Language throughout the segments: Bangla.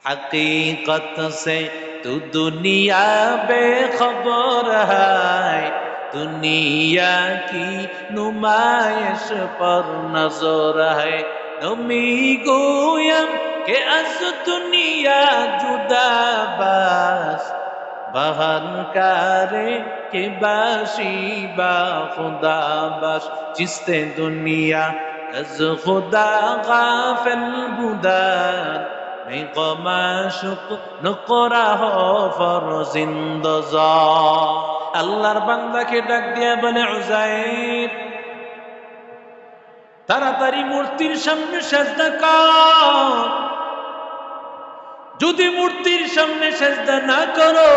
हकीकत से तू दुनिया बेखबर है, दुनिया की नुमाइश पर नजर है। नमी गोयम के अज दुनिया जुदा बस, बहन कारे के बाशी बा खुदा बस। जिसते दुनिया अज खुदा गाफिल बुदान, मैं कमाशुक नकरा हो फरजिंदजा। আল্লাহর বান্দাকে ডাক দিয়া বলে, উযাইর তাড়াতাড়ি মূর্তির সামনে সিজদা কর। যদি মূর্তির সামনে সিজদা না করো,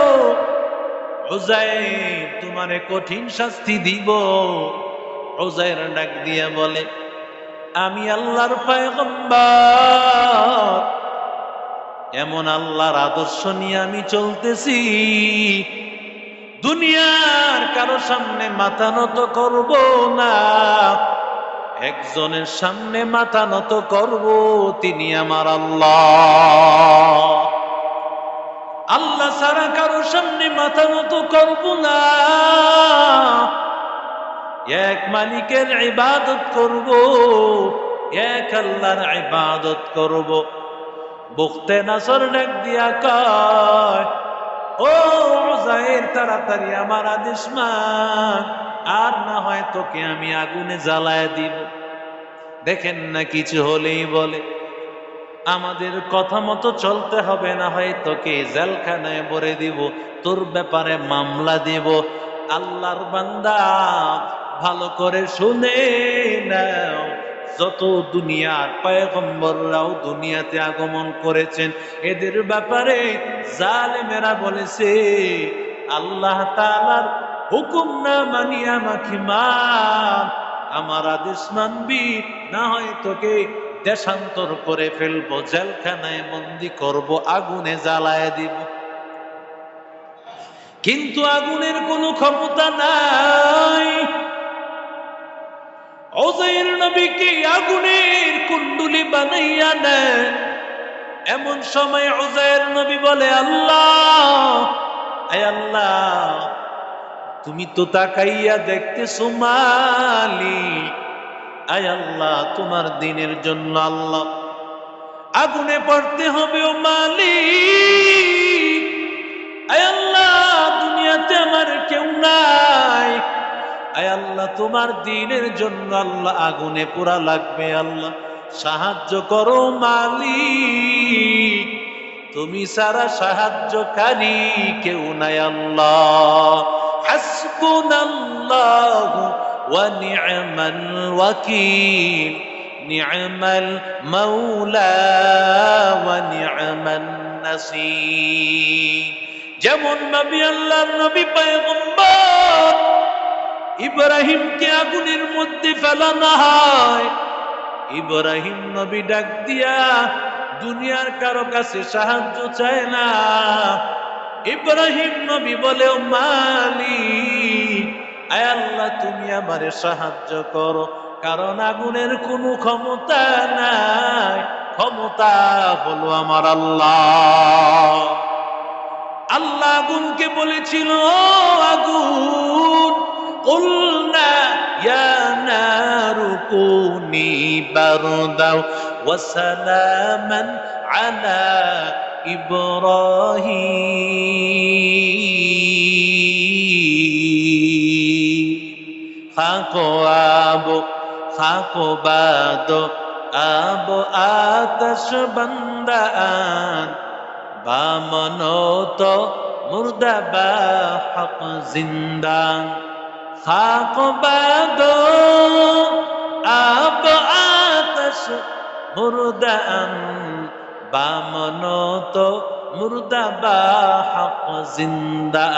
উযাইর তোমারে কঠিন শাস্তি দিব। উযাইর ডাক দিয়া বলে, আমি আল্লাহর পয়গম্বর, এমন আল্লাহর আদর্শ নিয়ে আমি চলতেছি, দুনিয়ার কারো সামনে মাথা নত করব না, একজনের সামনে মাথা নত করব, তিনি আমার আল্লাহ। আল্লাহ ছাড়া কারো সামনে মাথা নত করব না, এক মালিকের ইবাদত করব, এক আল্লাহর ইবাদত করব। বুখতে নাসর ডাক দিয়া কয়, ও উযাইর তাড়াতাড়ি আমার আদেশ মান, আর না হয় তোকে আমি আগুনে জ্বালায় দিব। দেখেন না, কিছু হলেই বলে আমাদের কথা মতো চলতে হবে, না হয় তোকে জেলখানায় ভরে দিব, তোর ব্যাপারে মামলা দিব। আল্লাহর বান্দা ভালো করে শুনে নাও, যত দুনিয়ার পয়গম্বররাও দুনিয়াতে আগমন করেছেন, এদের ব্যাপারে জালেমেরা বলেছে, আল্লাহ তাআলার হুকুম না মানিয়া মাখি মান, আমার আদেশ মানবি, না হয় তোকে দেশান্তর করে ফেলবো, জেলখানায় বন্দি করব, আগুনে জ্বালায় দিব। কিন্তু আগুনের কোনো ক্ষমতা নাই। উযাইর নবীকে আগুনের কুণ্ডুলি বানাইয়া নেয়। এমন সময় উযাইর নবী বলে, আল্লাহ, আয় আল্লাহ, তুমি তো তাকাইয়া দেখতেছো মালিক, আয় আল্লাহ, তোমার দিনের জন্য আল্লাহ আগুনে পড়তে হবে ও মালিক। আয় আল্লাহ, দুনিয়াতে আমার কেউ নাই, আয় আল্লাহ, তোমার দিনের জন্য আল্লাহ আগুনে পোড়া লাগবে, আল্লাহ সাহায্য করো মালিক, তুমি ছাড়া সাহায্যকারী কেউ নাই। আল্লাহ হাসবুনাল্লাহু ওয়া নি'মাল ওয়াকিল, নি'মাল মাওলা ওয়া নি'মান নাসীর। যেমন নবী, আল্লাহর নবী পয়গম্বর ইব্রাহিমকে আগুনের মধ্যে ফেলানো হয়, ইব্রাহিম নবী ডাক দিয়া দুনিয়ার কারো কাছে সাহায্য চায় না। ইব্রাহিম নবী বলে, ও মালিক, আয় আল্লাহ, তুমি আমারে সাহায্য করো, কারণ আগুনের কোনো ক্ষমতা নাই, ক্ষমতা হলো আমার আল্লাহ। আল্লাহ আগুনকে বলেছিল, ও আগুন, কুলনা ইয়া নারু কুনি বারদাও ওয়া সালামান আলা ইব্রাহিম। খাকো আবো খাকো বাদো আবো আতশ বান্দান, বামনত মুর্দা বা হক জিন্দা। খাক বাদো আব আতশ মুর্দান, বামনত মুর্দা বা হক জিন্দা।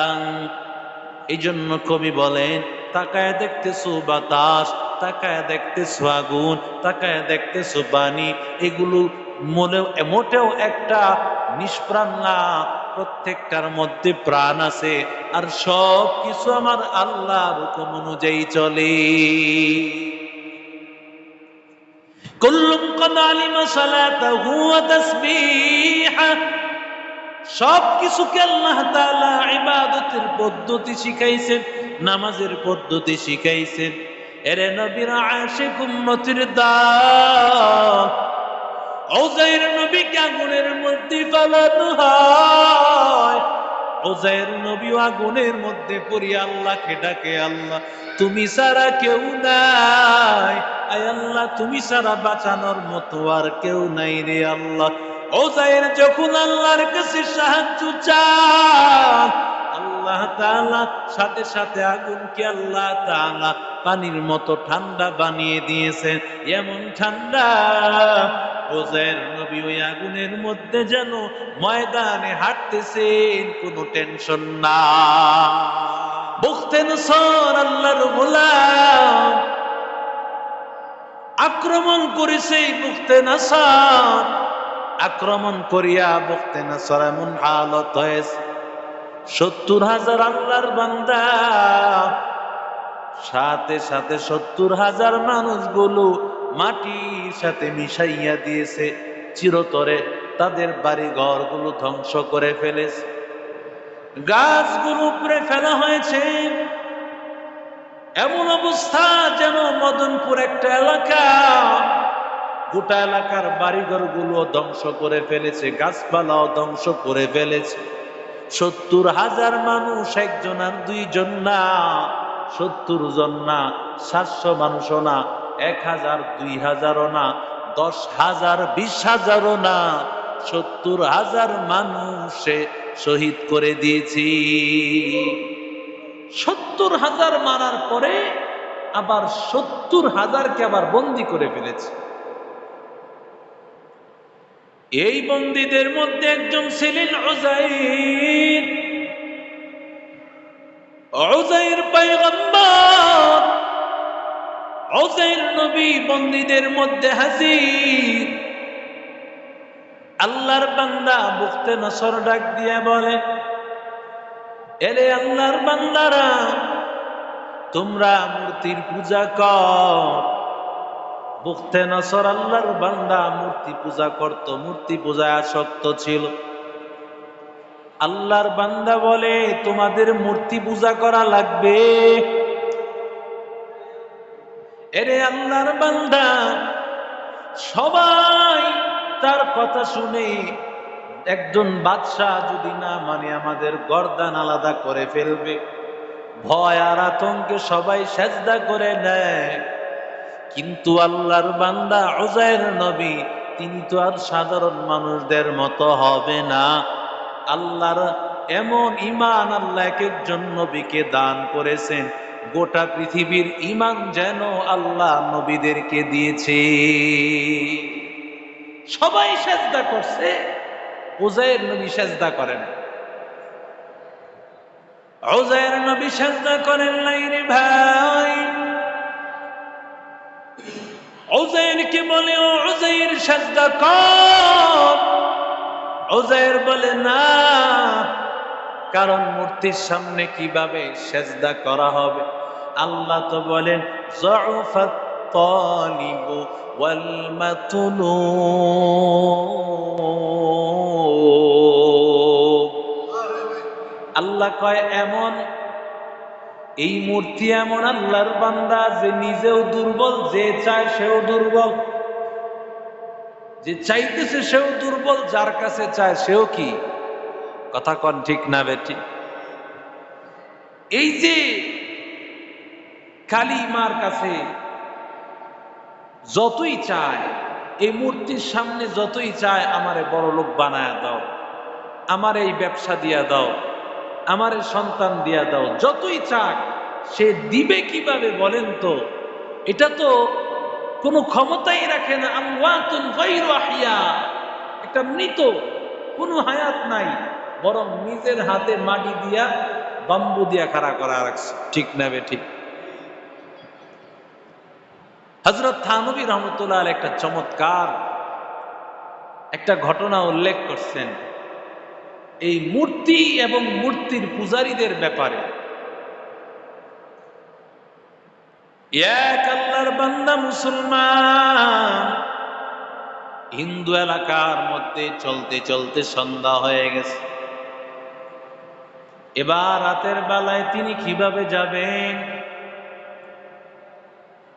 এই জন্য কবি বলেন, তাকায় দেখতেছো বাতাস, তাকায় দেখতেছো আগুন, তাকায় দেখতেছো পানি, এগুলো মোটেও একটা নিষ্প্রাণ না, প্রত্যেকটার মধ্যে প্রাণ আছে, আর সব কিছু আমার আল্লাহর হুকুম অনুযায়ী চলে। কুল্লুম ক্বাদ আলিমা সালাতাহু ওয়া তাসবিহা, সব কিছুকে আল্লাহ তাআলা ইবাদতের পদ্ধতি শিখাইছেন, নামাজের পদ্ধতি শিখাইছেন। এরে নবীর আশিক উম্মতের দল, উযাইর নবীকে আগুনের মধ্যে ফেলানো হয়। উযাইর নবী আগুনের মধ্যে পড়িয়া আল্লাহকে ডাকে, আল্লাহ তুমি ছাড়া কেউ নাই, আয় আল্লাহ তুমি ছাড়া বাঁচানোর মতো আর কেউ নাই রে আল্লাহ। উযাইর যখন আল্লাহর কাছে সাহায্য চান, আল্লাহ তাআলা সাথে সাথে আগুনকে আল্লাহ তাআলা পানির মতো ঠান্ডা বানিয়ে দিয়েছেন। এমন ঠান্ডা, উযাইর নবী ওই আগুনের মধ্যে যেন ময়দানে হাঁটতেছেন, কোনো টেনশন না। বুখতে নসর আল্লাহর গোলাম আক্রমণ করেছে। বুখতে নসর আক্রমণ করিয়া বুখতে নসর এমন হালত হয়েছে, ৭০,০০০ আল্লাহর বান্দা, সাথে সাথে ৭০,০০০ মানুষগুলো মাটির সাথে মিশাইয়া দিয়েছে, চিরতরে তাদের বাড়ি ঘরগুলো ধ্বংস করে ফেলেছে, গাছগুলো উপরে ফেলা হয়েছে। এমন অবস্থা যেন মদনপুর একটা এলাকা, গোটা এলাকার বাড়িঘরগুলো ধ্বংস করে ফেলেছে, গাছপালাও ধ্বংস করে ফেলেছে। ৭০,০০০ মানুষ, একজন আর দুইজন না, ৭০ জন না, ৭০০ মানুষও না, ১,০০০, ২,০০০ও না, ১০,০০০, ২০,০০০ও না, ৭০,০০০ মানুষে শহীদ করে দিয়েছি। ৭০,০০০ মারার পরে আবার ৭০,০০০কে আবার বন্দী করে ফেলেছে। এই বন্দীদের মধ্যে একজন ছিলেন উযাইর। উযাইর পয়গম্বর, উযাইর নবী বন্দীদের মধ্যে হাজির। আল্লাহর বান্দা বুখতে নসর ডাক দিয়া বলে, এরে আল্লাহর বান্দারা, তোমরা মূর্তির পূজা কর। বুখতে নসর আল্লাহর বান্দা মূর্তি পূজা করত, মূর্তি পূজায় আসক্ত ছিল। আল্লাহর বান্দা বলে, তোমাদের মূর্তি পূজা করা লাগবে? এরে আল্লাহর বান্দা, সবাই তার কথা শুনে, একজন বাদশাহ যদি না মানে আমাদের গর্দান আলাদা করে ফেলবে, ভয় আর আতঙ্কে সবাই সেজদা করে নেয়। কিন্তু আল্লাহর বান্দা উযাইর নবী, তিনি তো আর সাধারণ মানুষদের মতো হবে না। আল্লাহর এমন ঈমান আল্লাহ এক একজন নবীকে দান করেছেন, গোটা পৃথিবীর ঈমান যেন আল্লাহ নবীদেরকে দিয়েছে। সবাই সেজদা করছে, উযাইর নবী সেজদা করেন। উযাইর নবী সেজদা করেন নাই রে ভাই। উযাইরকে বলে, ও উযাইর সেজদা কর। উযাইর বলে না, কারণ মূর্তির সামনে কিভাবে সেজদা করা হবে? আল্লাহ তো বলেন, যুফাত তালিবু ওয়াল মাতলুব। আল্লাহ কয়, এমন এই মূর্তি এমন আল্লাহর বান্দা যে নিজেও দুর্বল, যে চায় সেও দুর্বল, যে চাইতেছে সেও দুর্বল, যার কাছে চায় সেও কি? কথা কন ঠিক না বেটি? এই যে কালিমার কাছে যতই চায়, এই মূর্তির সামনে যতই চায়, আমারে বড় লোক বানায় দাও, আমার এই ব্যবসা দিয়া দাও, আমার সন্তান দিয়া দাও, যতই চাক, সে দিবে কিভাবে বলেন তো? এটা তো কোনো ক্ষমতাই রাখে না। আমওয়াতুন গায়রু আহইয়া, একটা মৃত, কোনো হায়াত নাই, বরং নিজের হাতে মাটি দিয়া বাম্বু দিয়া খাড়া করা রাখছে। ঠিক না বে ঠিক? হযরত থানবী রহমতুল্লাহ আলাইহি একটা চমৎকার একটা ঘটনা উল্লেখ করছেন এই মূর্তি এবং মূর্তির পূজারীদের ব্যাপারে। এক আল্লাহর আল্লাহর বান্দা মুসলমান, হিন্দু এলাকার মধ্যে চলতে চলতে সন্ধ্যা হয়ে গেছে। এবার রাতের বেলায় তিনি কিভাবে যাবেন?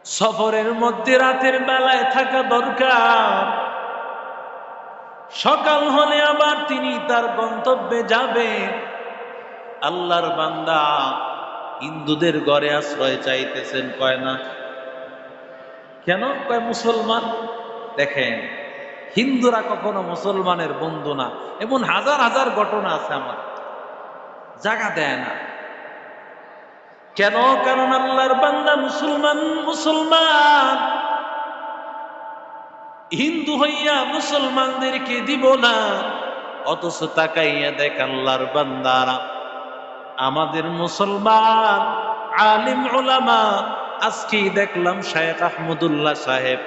সফরের মধ্যে রাতের বেলায় থাকা দরকার। সকাল হলে আবার তিনি তার গন্তব্যে যাবেন। আল্লাহর বান্দা হিন্দুদের ঘরে আশ্রয় চাইতেছেন, কয় না কেন? কয় মুসলমান। দেখেন, হিন্দুরা কখনো মুসলমানের বন্ধু না। এমন হাজার হাজার ঘটনা আছে, আমার জায়গা দেয় না। কেন? কারণ আল্লাহর বান্দা মুসলমান হিন্দু হইয়া মুসলমানদেরকে দিব না। অথচ তাকাইয়া দেখ আল্লাহর বান্দারা, আমাদের মুসলমান আলিম উলামা, আজকেই দেখলাম শায়েখ আহমদুল্লাহ সাহেব,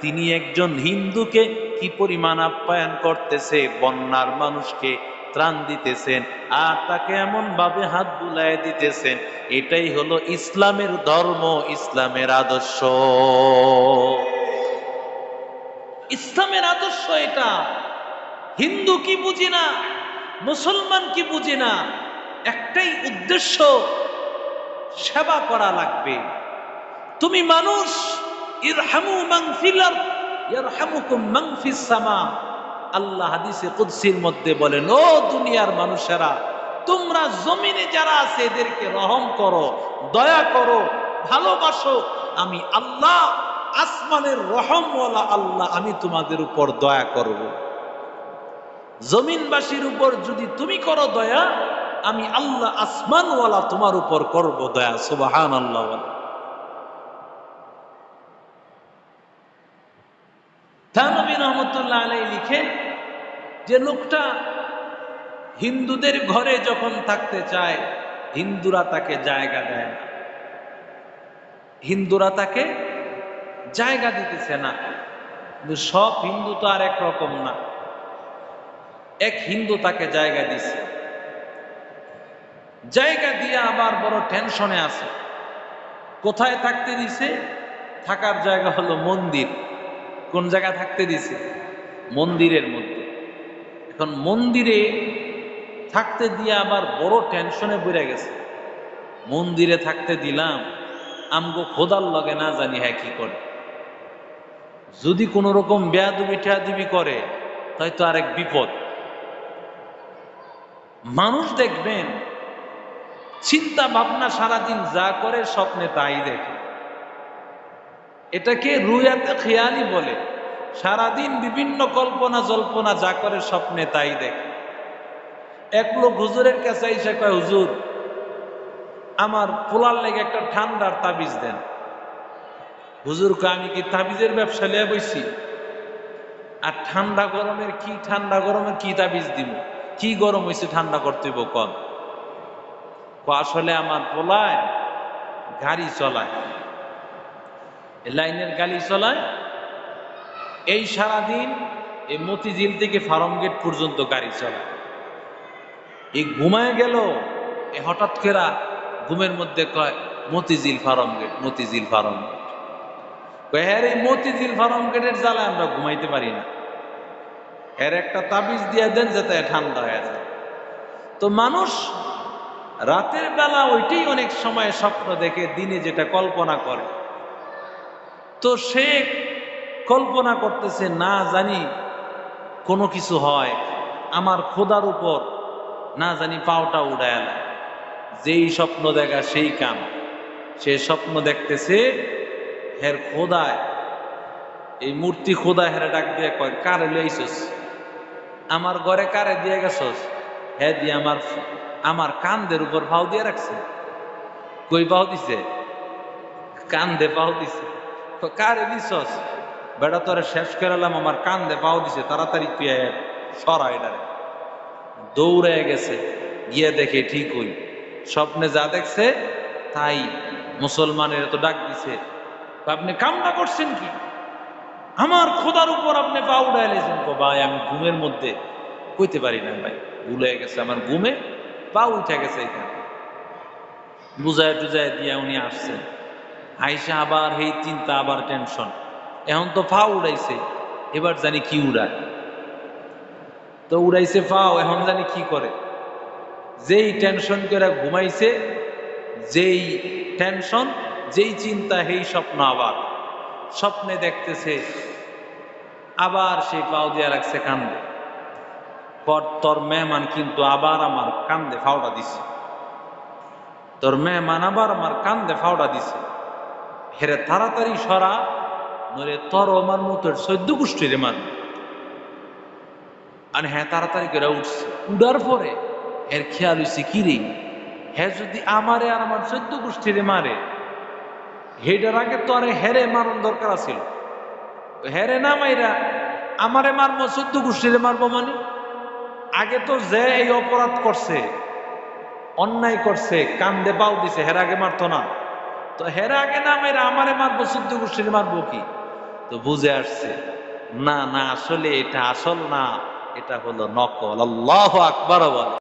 তিনি একজন হিন্দুকে কি পরিমাণ আপ্যায়ন করতেছে, বন্যার মানুষকে ত্রাণ দিতেছেন, আর তাকে এমন ভাবে হাত বুলায় দিতেছেন। এটাই হলো ইসলামের ধর্ম, ইসলামের আদর্শ। ইসলামের আদর্শ এটা। হিন্দু কি বুঝি না, মুসলমান কি বুঝি না, একটাই উদ্দেশ্য, সেবা করা লাগবে। তুমি মানুষ, ইরহামু মান ফিল আরদ ইয়ারহামুকুম মান ফিস সামা। আল্লাহ হাদিসে কুদসির মধ্যে বলেন, ও দুনিয়ার মানুষেরা, তোমরা জমিনে যারা আছে এদেরকে রহম করো, দয়া করো, ভালোবাসো। আমি আল্লাহ, আসমানের রহমওয়ালা আল্লাহ, আমি তোমাদের উপর দয়া করব। জমিনবাসীর উপর যদি তুমি করো দয়া, আমি আল্লাহ আসমানওয়ালা তোমার উপর করব দয়া। সুবহানাল্লাহ। থানবী রহমতুল্লাহ আলাইহি লিখেন যে লোকটা হিন্দুদের ঘরে যখন থাকতে চায়, হিন্দুরা তাকে জায়গা দেয় না, হিন্দুরা তাকে জায়গা দিতেছে না। কিন্তু সব হিন্দু তো আর একরকম না। এক হিন্দু তাকে জায়গা দিছে, জায়গা দিয়ে আবার বড় টেনশনে আছে। কোথায় থাকতে দিছে? থাকার জায়গা হলো মন্দির। কোন জায়গা থাকতে দিছে? মন্দিরের মধ্যে। এখন মন্দিরে থাকতে দিয়ে আবার বড় টেনশনে পড়ে গেছে। মন্দিরে থাকতে দিলাম, আমগো খোদার লগে না জানি হ্যাঁ কি করে। যদি কোন রকম বেয়াদবি টেয়াদবি করে, তাই তো আরেক বিপদ। মানুষ দেখবেন চিন্তা ভাবনা সারাদিন যা করে স্বপ্নে তাই দেখে। এটাকে রুয়াতে খেয়ালি বলে। সারাদিন বিভিন্ন কল্পনা জল্পনা যা করে স্বপ্নে তাই দেখে। এক লোক হুজুরের কাছে এসে কয়, হুজুর, আমার পোলার লেগে একটা ঠান্ডার তাবিজ দেন। হুজুর কয়, আমি কি তাবিজের ব্যবসা লিয়ে বইছি? আর ঠান্ডা গরমের কি তাবিজ দিব? কি গরম হয়েছে ঠান্ডা করতে হইব কন? আসলে আমার পোলায় গাড়ি চলায়, লাইনের গাড়ি চলায়, এই সারাদিন এই মতিঝিল থেকে ফার্ম গেট পর্যন্ত গাড়ি চলায়। এই ঘুমায় গেল, এ হঠাৎ করে ঘুমের মধ্যে কয় মতিঝিল ফার্ম গেট, মতিঝিল ফার্ম গেট। হ্যাঁ, এই মতিঝিল ফার্ম গেটের জ্বালায় আমরা ঘুমাইতে পারি না। এর একটা তাবিজ দিয়ে দেন যাতে ঠান্ডা হয়ে যায়। তো মানুষ রাতের বেলা ওইটাই অনেক সময় স্বপ্ন দেখে, দিনে যেটা কল্পনা করে। তো সে কল্পনা করতেছে, না জানি কোনো কিছু হয়, আমার খোদার উপর না জানি পাওটা উড়ায় না। যেই স্বপ্ন দেখা সেই কাম। সে স্বপ্ন দেখতেছে হের খোদায়, এই মূর্তি খোদায় হেরে ডাক দিয়ে কয়, কারে লইছস? আমার ঘরে কারে দিয়ে গেছস? হ্যাঁ দিয়ে আমার কান্দের উপর পাও দিয়ে রাখছে। কই পাও দিছে? কান্দে পাও দিছে। কারে দিছস? বেটা তোরে শেষ করালাম, আমার কান্দে পাও দিছে, তাড়াতাড়ি তুই সরা এটারে। দৌড়ে গেছে, গিয়ে দেখে ঠিক হই স্বপ্নে যা দেখছে তাই। মুসলমানের তো ডাক দিছে, আপনি কামনা করছেন কি? আমার খোদার উপর আপনি পা উড়াইলেছেন। ভাই আমি ঘুমের মধ্যে কইতে পারি না ভাই, ভুলে গেছে, আমার ঘুমে পা উঠে গেছে। এখানে বুঝায় টুজায় দিয়ে উনি আসছেন। আইসা আবার এই চিন্তা, আবার টেনশন। এখন তো ফা উড়াইছে, এবার জানি কি উড়ায়। তো উড়াইছে ফাও, এখন জানি কি করে। যেই টেনশন করে ঘুমাইছে, যেই টেনশন, যেই চিন্তা, সেই স্বপ্ন। আবার স্বপ্নে দেখতেছে আবার সেই পাও দিয়া রাখছে কান্দে। পর তোর মেহমান কিন্তু আবার আমার কান্দে ফাওড়া দিছে, তোর মেহমান আবার আমার কান্দে ফাওড়া দিছে। হেরে তাড়াতাড়ি সরা, নইলে তোর আমার মতো 14 গোষ্ঠীরে মারবে। আর হ্যাঁ, তাড়াতাড়ি করে উঠছে। উড়ার পরে এর খেয়াল হয়েছে, কি রে, হ্যাঁ যদি আমারে আর আমার 14 গোষ্ঠীরে মারে, হেডার আগে তো আরে হেরে মারণ দরকার আছিল। হেরে না মাইরা আমারে মারবো, 14 গোষ্ঠীরে মারবো মানে? আগে তো যে এই অপরাধ করছে, অন্যায় করছে, কান্দে পাও দিছে, হের আগে মারতো না। তো হের আগে না মাইরা আমারে মারবো, 14 গোষ্ঠীরে মারবো কি? তো বুঝে আসছে, না না, আসলে এটা আসল না, এটা হলো নকল। আল্লাহু আকবার বলে।